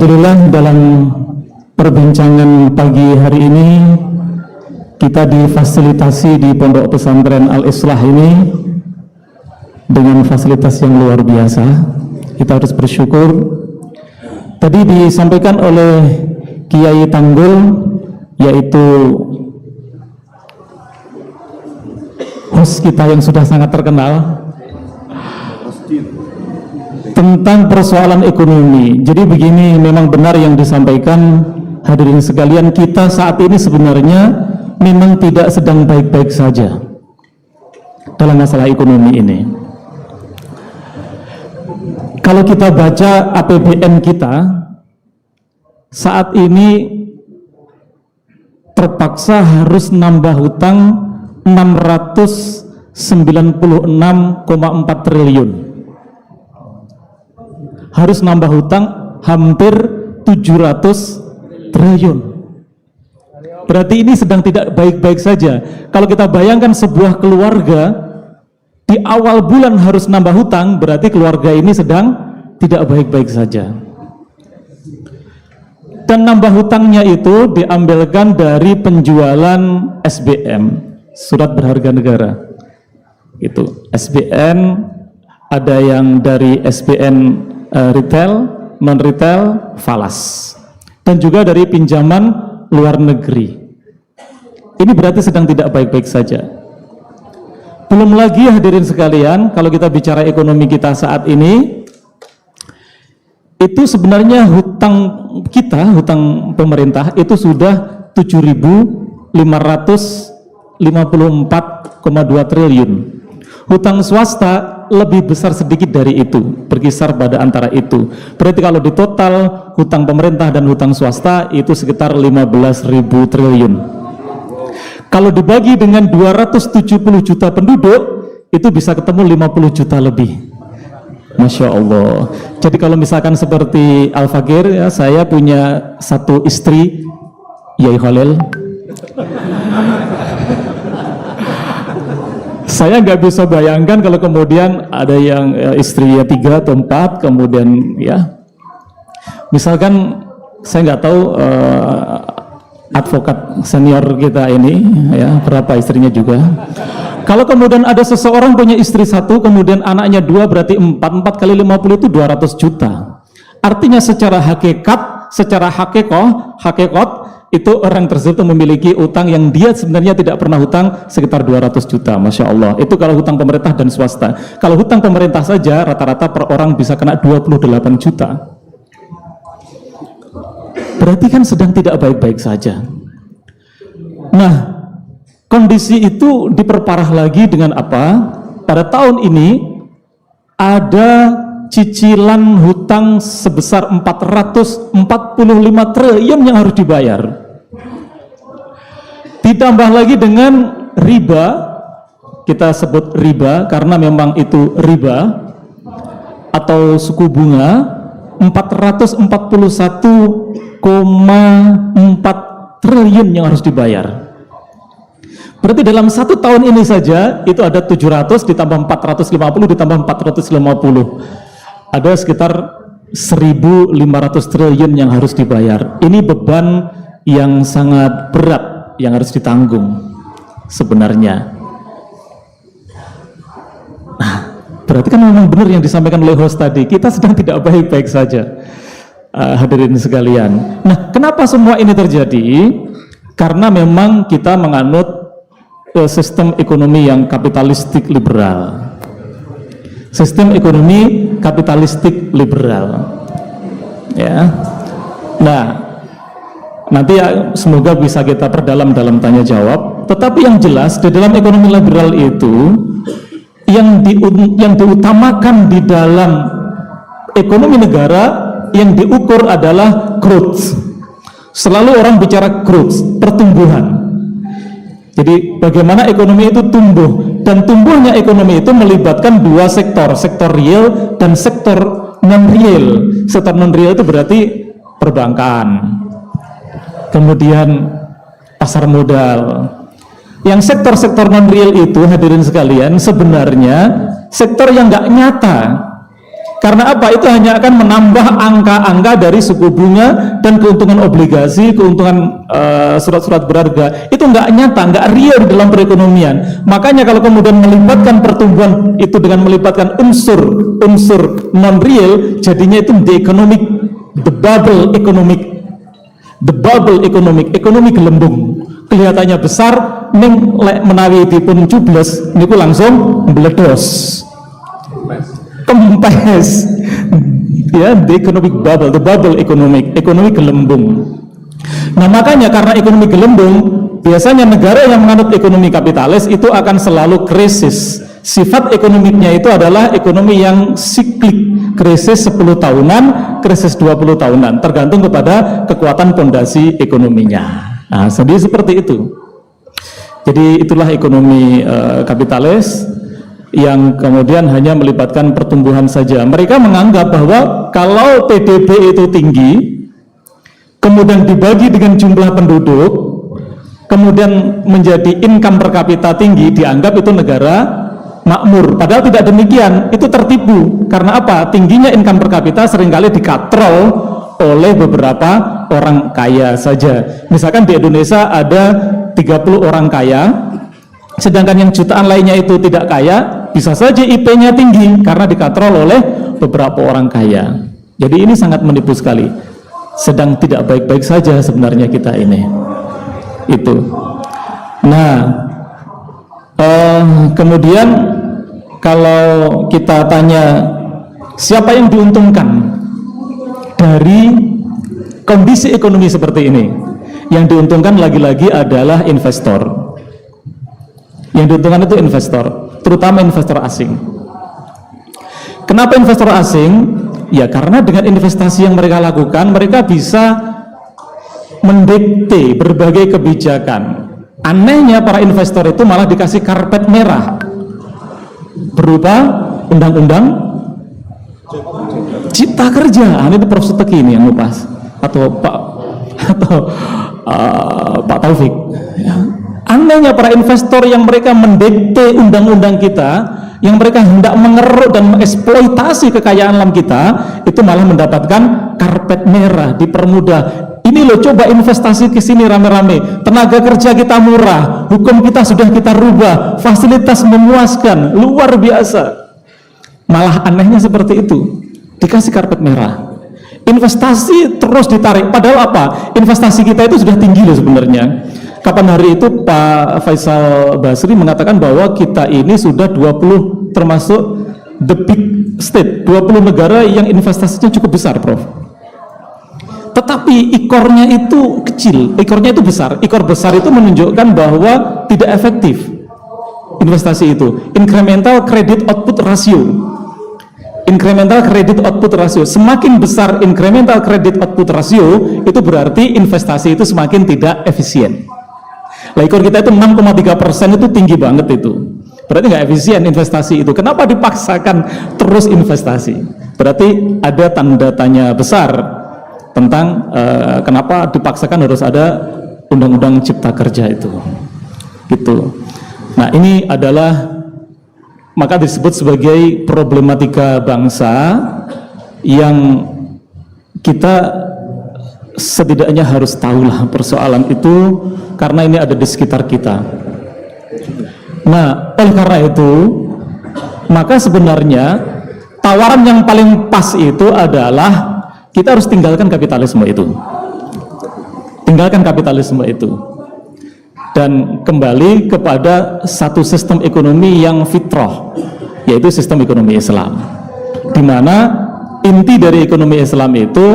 Alhamdulillah, dalam perbincangan pagi hari ini kita difasilitasi di Pondok Pesantren Al-Islah ini dengan fasilitas yang luar biasa. Kita harus bersyukur. Tadi disampaikan oleh Kiai Tanggul, yaitu host kita yang sudah sangat terkenal, tentang persoalan ekonomi. Jadi begini, memang benar yang disampaikan hadirin sekalian, kita saat ini sebenarnya memang tidak sedang baik-baik saja dalam masalah ekonomi ini. Kalau kita baca APBN kita saat ini terpaksa harus nambah hutang 696,4 triliun. Harus nambah hutang hampir 700 triliun. Berarti ini sedang tidak baik-baik saja. Kalau kita bayangkan sebuah keluarga di awal bulan harus nambah hutang, berarti keluarga ini sedang tidak baik-baik saja. Dan nambah hutangnya itu diambilkan dari penjualan SBN, surat berharga negara. Itu SBN, ada yang dari SBN retail, non-retail, falas, dan juga dari pinjaman luar negeri. Ini berarti sedang tidak baik-baik saja. Belum lagi hadirin sekalian, kalau kita bicara ekonomi kita saat ini, itu sebenarnya hutang kita, hutang pemerintah itu sudah 7.554,2 triliun. Hutang swasta lebih besar sedikit dari itu, berkisar pada antara itu. Berarti kalau di total hutang pemerintah dan hutang swasta itu sekitar 15.000 triliun. Kalau dibagi dengan 270 juta penduduk, itu bisa ketemu 50 juta lebih. Masya Allah. Jadi kalau misalkan seperti Al-Fakir, ya, saya punya satu istri, Yai Khalil. Saya nggak bisa bayangkan kalau kemudian ada yang istrinya 3 atau 4, kemudian ya, misalkan saya nggak tahu advokat senior kita ini ya berapa istrinya juga. Kalau kemudian ada seseorang punya istri 1, kemudian anaknya 2, berarti 4 kali 50 itu 200 juta. Artinya secara hakikat, secara hakikat itu orang tersebut memiliki utang yang dia sebenarnya tidak pernah hutang sekitar 200 juta. Masya Allah. Itu kalau hutang pemerintah dan swasta. Kalau hutang pemerintah saja rata-rata per orang bisa kena 28 juta. Berarti kan sedang tidak baik-baik saja. Nah, kondisi itu diperparah lagi dengan apa? Pada tahun ini ada cicilan hutang sebesar 445 triliun yang harus dibayar. Ditambah lagi dengan riba, kita sebut riba karena memang itu riba atau suku bunga, 441,4 triliun yang harus dibayar. Berarti dalam 1 tahun ini saja itu ada 700 ditambah 450 ditambah 450. Ada sekitar 1.500 triliun yang harus dibayar. Ini beban yang sangat berat yang harus ditanggung sebenarnya. Nah, berarti kan memang benar yang disampaikan oleh host tadi, kita sedang tidak baik-baik saja, hadirin sekalian. Nah, kenapa semua ini terjadi? Karena memang kita menganut sistem ekonomi yang kapitalistik liberal. Sistem ekonomi kapitalistik liberal, ya. Nah, nanti ya, semoga bisa kita perdalam dalam tanya jawab. Tetapi yang jelas di dalam ekonomi liberal itu yang diutamakan di dalam ekonomi negara yang diukur adalah growth. Selalu orang bicara growth, pertumbuhan. Jadi bagaimana ekonomi itu tumbuh, dan tumbuhnya ekonomi itu melibatkan 2 sektor, sektor real dan sektor non-real. Sektor non-real itu berarti perbankan, kemudian pasar modal. Yang sektor-sektor non-real itu hadirin sekalian sebenarnya sektor yang nggak nyata. Karena apa? Itu hanya akan menambah angka-angka dari suku bunga dan keuntungan obligasi, keuntungan surat-surat berharga. Itu nggak nyata, nggak real dalam perekonomian. Makanya kalau kemudian melibatkan pertumbuhan itu dengan melibatkan unsur non real, jadinya itu the bubble economic, ekonomi gelembung. Kelihatannya besar, ning menawi dipun cubles niku langsung meledos. Kempes ya, the bubble economic, ekonomi gelembung. Nah makanya karena ekonomi gelembung, biasanya negara yang menganut ekonomi kapitalis itu akan selalu krisis. Sifat ekonomiknya itu adalah ekonomi yang siklik, krisis 10 tahunan, krisis 20 tahunan, tergantung kepada kekuatan fondasi ekonominya. Nah jadi seperti itu. Jadi itulah ekonomi kapitalis yang kemudian hanya melibatkan pertumbuhan saja. Mereka menganggap bahwa kalau PDB itu tinggi, kemudian dibagi dengan jumlah penduduk, kemudian menjadi income per kapita tinggi, dianggap itu negara makmur. Padahal tidak demikian, itu tertipu. Karena apa? Tingginya income per kapita seringkali dikatrol oleh beberapa orang kaya saja. Misalkan di Indonesia ada 30 orang kaya, sedangkan yang jutaan lainnya itu tidak kaya, bisa saja IP-nya tinggi karena dikatrol oleh beberapa orang kaya. Jadi ini sangat menipu sekali. Sedang tidak baik-baik saja sebenarnya kita ini. Itu. Nah, kemudian kalau kita tanya siapa yang diuntungkan dari kondisi ekonomi seperti ini, yang diuntungkan lagi-lagi adalah investor. Yang diuntungkan itu investor, terutama investor asing. Kenapa investor asing? Ya karena dengan investasi yang mereka lakukan, mereka bisa mendikte berbagai kebijakan. Anehnya para investor itu malah dikasih karpet merah berupa undang-undang Cipta Kerja. Ini Prof. Suteki ini yang ngupas, atau Pak Taufik. Ya. Anehnya para investor yang mereka mendikte undang-undang kita, yang mereka hendak mengeruk dan mengeksploitasi kekayaan alam kita, itu malah mendapatkan karpet merah, dipermudah. Ini loh, coba investasi ke sini rame-rame, tenaga kerja kita murah, hukum kita sudah kita rubah, fasilitas memuaskan, luar biasa. Malah anehnya seperti itu, dikasih karpet merah. Investasi terus ditarik, padahal apa? Investasi kita itu sudah tinggi loh sebenarnya. Kapan hari itu Pak Faisal Basri mengatakan bahwa kita ini sudah 20 termasuk the big state, 20 negara yang investasinya cukup besar, Prof. Tetapi ikornya itu kecil, ikornya itu besar. Ikor besar itu menunjukkan bahwa tidak efektif investasi itu. Incremental credit output ratio. Incremental credit output ratio, semakin besar incremental credit output ratio, itu berarti investasi itu semakin tidak efisien. Lah ikor kita itu 6,3% itu tinggi banget itu. Berarti nggak efisien investasi itu. Kenapa dipaksakan terus investasi? Berarti ada tanda tanya besar tentang kenapa dipaksakan harus ada undang-undang Cipta Kerja itu. Gitu. Nah, ini adalah maka disebut sebagai problematika bangsa yang kita setidaknya harus tahulah persoalan itu, karena ini ada di sekitar kita. Nah, oleh karena itu, maka sebenarnya tawaran yang paling pas itu adalah kita harus tinggalkan kapitalisme itu. Tinggalkan kapitalisme itu. Dan kembali kepada satu sistem ekonomi yang fitrah, yaitu sistem ekonomi Islam. Di mana inti dari ekonomi Islam itu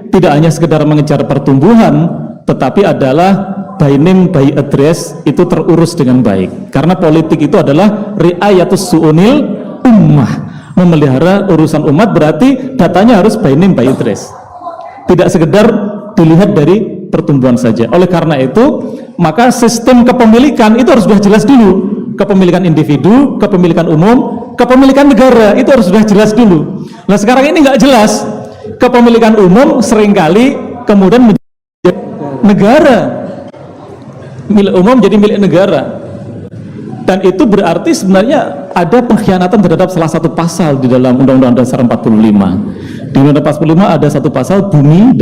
tidak hanya sekedar mengejar pertumbuhan, tetapi adalah by name by address, itu terurus dengan baik. Karena politik itu adalah riayatus su'unil ummah, memelihara urusan umat, berarti datanya harus by name by address, tidak sekedar dilihat dari pertumbuhan saja. Oleh karena itu, maka sistem kepemilikan itu harus sudah jelas dulu. Kepemilikan individu, kepemilikan umum, kepemilikan negara, itu harus sudah jelas dulu. Nah sekarang ini nggak jelas. Kepemilikan umum seringkali kemudian menjadi negara, milik umum jadi milik negara. Dan itu berarti sebenarnya ada pengkhianatan terhadap salah satu pasal di dalam Undang-Undang Dasar 45. Di Undang-Undang 45 ada satu pasal bumi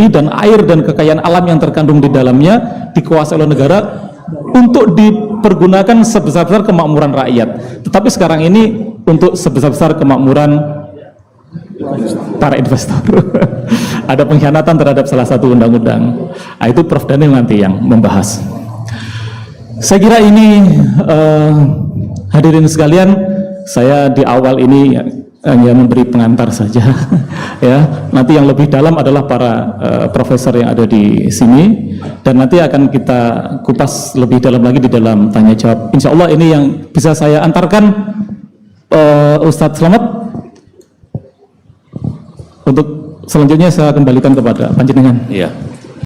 dan air dan kekayaan alam yang terkandung di dalamnya dikuasai oleh negara untuk dipergunakan sebesar-besar kemakmuran rakyat. Tetapi sekarang ini untuk sebesar-besar kemakmuran para investor. Ada pengkhianatan terhadap salah satu undang-undang. Nah, itu Prof. Daniel nanti yang membahas. Saya kira ini hadirin sekalian, saya di awal ini hanya memberi pengantar saja. Ya, nanti yang lebih dalam adalah para profesor yang ada di sini, dan nanti akan kita kupas lebih dalam lagi di dalam tanya jawab. Insya Allah ini yang bisa saya antarkan. Ustadz Slamet, untuk selanjutnya saya kembalikan kepada panjenengan. Iya.